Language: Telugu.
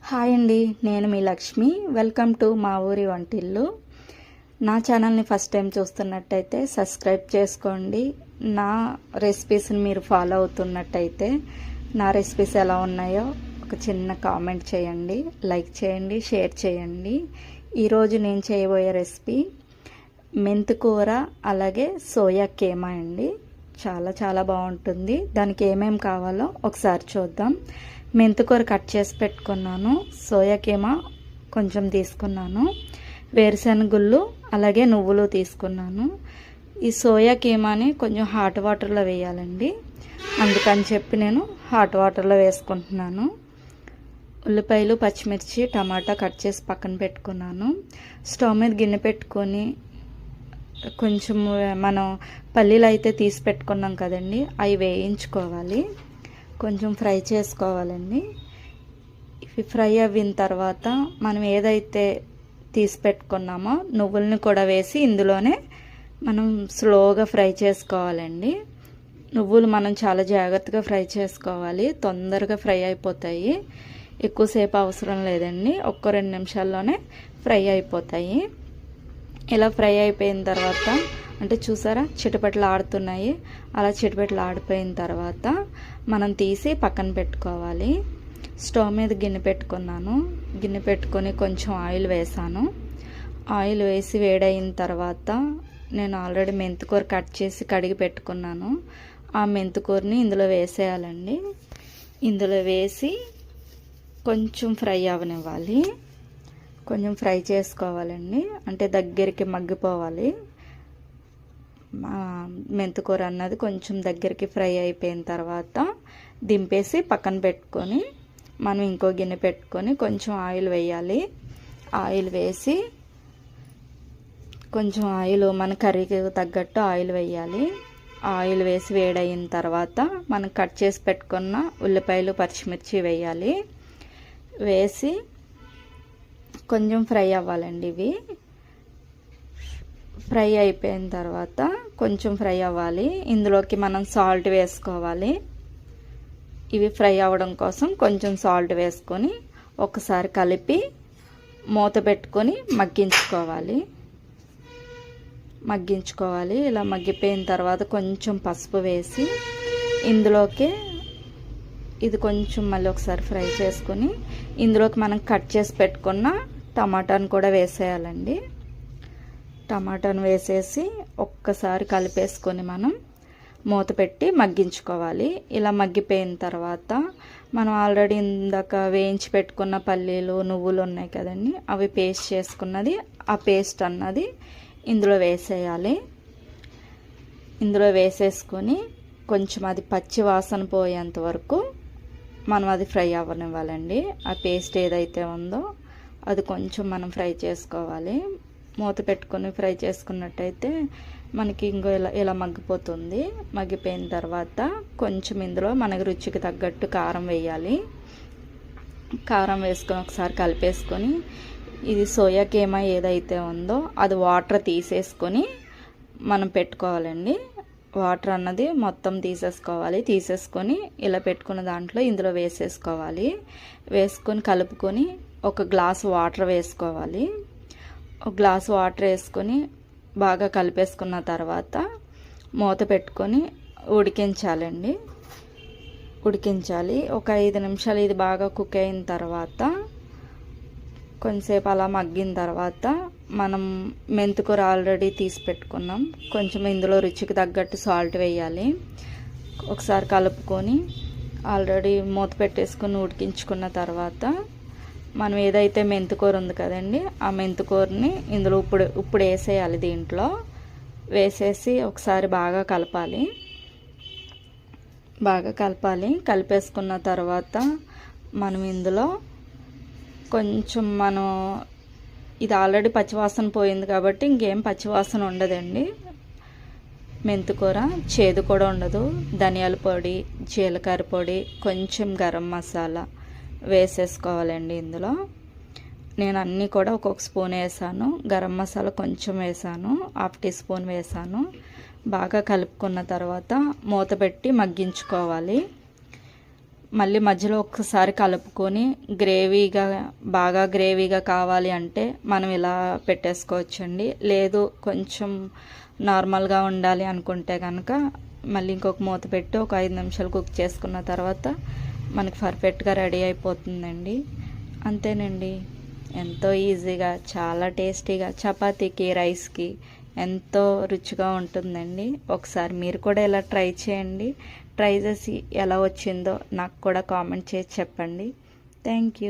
హాయ్ అండి, నేను మీ లక్ష్మి. వెల్కమ్ టు మా ఊరి వంటిల్లు. నా ఛానల్ని ఫస్ట్ టైం చూస్తున్నట్టయితే సబ్స్క్రైబ్ చేసుకోండి. నా రెసిపీస్ని మీరు ఫాలో అవుతున్నట్టయితే నా రెసిపీస్ ఎలా ఉన్నాయో ఒక చిన్న కామెంట్ చేయండి, లైక్ చేయండి, షేర్ చేయండి. ఈరోజు నేను చేయబోయే రెసిపీ మెంతికూర అలాగే సోయా కీమా అండి. చాలా చాలా బాగుంటుంది. దానికి ఏమేమి కావాలో ఒకసారి చూద్దాం. మెంతికూర కట్ చేసి పెట్టుకున్నాను, సోయా కీమా కొంచెం తీసుకున్నాను, వేరుశనగుళ్ళు అలాగే నువ్వులు తీసుకున్నాను. ఈ సోయా కీమాని కొంచెం హాట్ వాటర్లో వేయాలండి, అందుకని చెప్పి నేను హాట్ వాటర్లో వేసుకుంటున్నాను. ఉల్లిపాయలు, పచ్చిమిర్చి, టమాటా కట్ చేసి పక్కన పెట్టుకున్నాను. స్టవ్ మీద గిన్నె పెట్టుకొని కొంచెం మనం పల్లీలు అయితే తీసి పెట్టుకున్నాం కదండి, అవి వేయించుకోవాలి, కొంచెం ఫ్రై చేసుకోవాలండి. ఇవి ఫ్రై అయిన తర్వాత మనం ఏదైతే తీసి పెట్టుకున్నామో నువ్వుల్ని కూడా వేసి ఇందులోనే మనం స్లోగా ఫ్రై చేసుకోవాలండి. నువ్వులు మనం చాలా జాగ్రత్తగా ఫ్రై చేసుకోవాలి, తొందరగా ఫ్రై అయిపోతాయి. ఎక్కువసేపు అవసరం లేదండి, ఒక్క 2 నిమిషాల్లోనే ఫ్రై అయిపోతాయి. ఇలా ఫ్రై అయిపోయిన తర్వాత అంటే చూసారా చిటపట్లు ఆడుతున్నాయి, అలా చిటపట్లు ఆడిపోయిన తర్వాత మనం తీసి పక్కన పెట్టుకోవాలి. స్టవ్ మీద గిన్నె పెట్టుకున్నాను, గిన్నె పెట్టుకొని కొంచెం ఆయిల్ వేసాను. ఆయిల్ వేసి వేడైన తర్వాత నేను ఆల్రెడీ మెంతికూర కట్ చేసి కడిగి పెట్టుకున్నాను. ఆ మెంతికూరని ఇందులో వేసేయాలండి. ఇందులో వేసి కొంచెం ఫ్రై అవనివ్వాలి, కొంచెం ఫ్రై చేసుకోవాలండి, అంటే దగ్గరికి మగ్గిపోవాలి. మెంతికూర అన్నది కొంచెం దగ్గరికి ఫ్రై అయిపోయిన తర్వాత దింపేసి పక్కన పెట్టుకొని మనం ఇంకో గిన్నె పెట్టుకొని కొంచెం ఆయిల్ వేయాలి. ఆయిల్ వేసి కొంచెం ఆయిల్ మన కర్రీకి తగ్గట్టు ఆయిల్ వేయాలి. ఆయిల్ వేసి వేడయిన తర్వాత మనం కట్ చేసి పెట్టుకున్న ఉల్లిపాయలు, పచ్చిమిర్చి వేయాలి. వేసి కొంచెం ఫ్రై అవ్వాలండి. ఇవి ఫ్రై అయిపోయిన తర్వాత కొంచెం ఫ్రై అవ్వాలి, ఇందులోకి మనం సాల్ట్ వేసుకోవాలి. ఇవి ఫ్రై అవ్వడం కోసం కొంచెం సాల్ట్ వేసుకొని ఒకసారి కలిపి మూత పెట్టుకొని మగ్గించుకోవాలి. ఇలా మగ్గిపోయిన తర్వాత కొంచెం పసుపు వేసి ఇందులోకి ఇది కొంచెం మళ్ళీ ఒకసారి ఫ్రై చేసుకొని ఇందులోకి మనం కట్ చేసి పెట్టుకున్న టమాటాను కూడా వేసేయాలండి. టమాటాను వేసేసి ఒక్కసారి కలిపేసుకొని మనం మూత పెట్టి మగ్గించుకోవాలి. ఇలా మగ్గిపోయిన తర్వాత మనం ఆల్రెడీ ఇందాక వేయించి పెట్టుకున్న పల్లీలు, నువ్వులు ఉన్నాయి కదండి, అవి పేస్ట్ చేసుకున్నది, ఆ పేస్ట్ అన్నది ఇందులో వేసేయాలి. ఇందులో వేసేసుకొని కొంచెం అది పచ్చి వాసన పోయేంత వరకు మనం అది ఫ్రై అవ్వనివ్వాలండి. ఆ పేస్ట్ ఏదైతే ఉందో అది కొంచెం మనం ఫ్రై చేసుకోవాలి. మూత పెట్టుకొని ఫ్రై చేసుకున్నట్టయితే మనకి ఇంకో ఇలా మగ్గిపోతుంది. మగ్గిపోయిన తర్వాత కొంచెం ఇందులో మనకి రుచికి తగ్గట్టు కారం వేయాలి. కారం వేసుకొని ఒకసారి కలిపేసుకొని ఇది సోయా కీమా ఏదైతే ఉందో అది వాటర్ తీసేసుకొని మనం పెట్టుకోవాలండి. వాటర్ అన్నది మొత్తం తీసేసుకొని ఇలా పెట్టుకున్న దాంట్లో ఇందులో వేసేసుకోవాలి. వేసుకొని కలుపుకొని ఒక గ్లాస్ వాటర్ వేసుకోవాలి. ఒక గ్లాస్ వాటర్ వేసుకొని బాగా కలిపేసుకున్న తర్వాత మూత పెట్టుకొని ఉడికించాలి. ఒక 5 నిమిషాలు ఇది బాగా కుక్ అయిన తర్వాత కొంచెంసేపు అలా మగ్గిన తర్వాత మనం మెంతికూర ఆల్రెడీ తీసి పెట్టుకున్నాం, కొంచెం ఇందులో రుచికి తగ్గట్టు సాల్ట్ వేయాలి. ఒకసారి కలుపుకొని ఆల్రెడీ మూత పెట్టేసుకొని ఉడికించుకున్న తర్వాత మనం ఏదైతే మెంతికూర ఉంది కదండి, ఆ మెంతికూరని ఇందులో ఇప్పుడు వేసేయాలి. దీంట్లో వేసేసి ఒకసారి బాగా కలపాలి. కలిపేసుకున్న తర్వాత మనం ఇందులో కొంచెం ఇది ఆల్రెడీ పచ్చివాసన పోయింది కాబట్టి ఇంకేం పచ్చివాసన ఉండదండి. మెంతికూర చేదు కూడా ఉండదు. ధనియాల పొడి, జీలకర్ర పొడి, కొంచెం గరం మసాలా వేసేసుకోవాలండి. ఇందులో నేను అన్నీ కూడా ఒక్కొక్క స్పూన్ వేసాను. గరం మసాలా కొంచెం వేసాను, 1/2 టీ స్పూన్ వేసాను. బాగా కలుపుకున్న తర్వాత మూత పెట్టి మగ్గించుకోవాలి. మళ్ళీ మధ్యలో ఒక్కసారి కలుపుకొని బాగా గ్రేవీగా కావాలి అంటే మనం ఇలా పెట్టేసుకోవచ్చండి. లేదు కొంచెం నార్మల్గా ఉండాలి అనుకుంటే కనుక మళ్ళీ ఇంకొక మూత పెట్టి ఒక 5 నిమిషాలు కుక్ చేసుకున్న తర్వాత మనకి పర్ఫెక్ట్గా రెడీ అయిపోతుందండి. అంతేనండి, ఎంతో ఈజీగా చాలా టేస్టీగా చపాతీకి రైస్కి ఎంతో రుచిగా ఉంటుందండి. ఒకసారి మీరు కూడా ఇలా ట్రై చేయండి. ట్రై చేసి ఎలా వచ్చిందో నాకు కూడా కామెంట్ చేసి చెప్పండి. Thank you.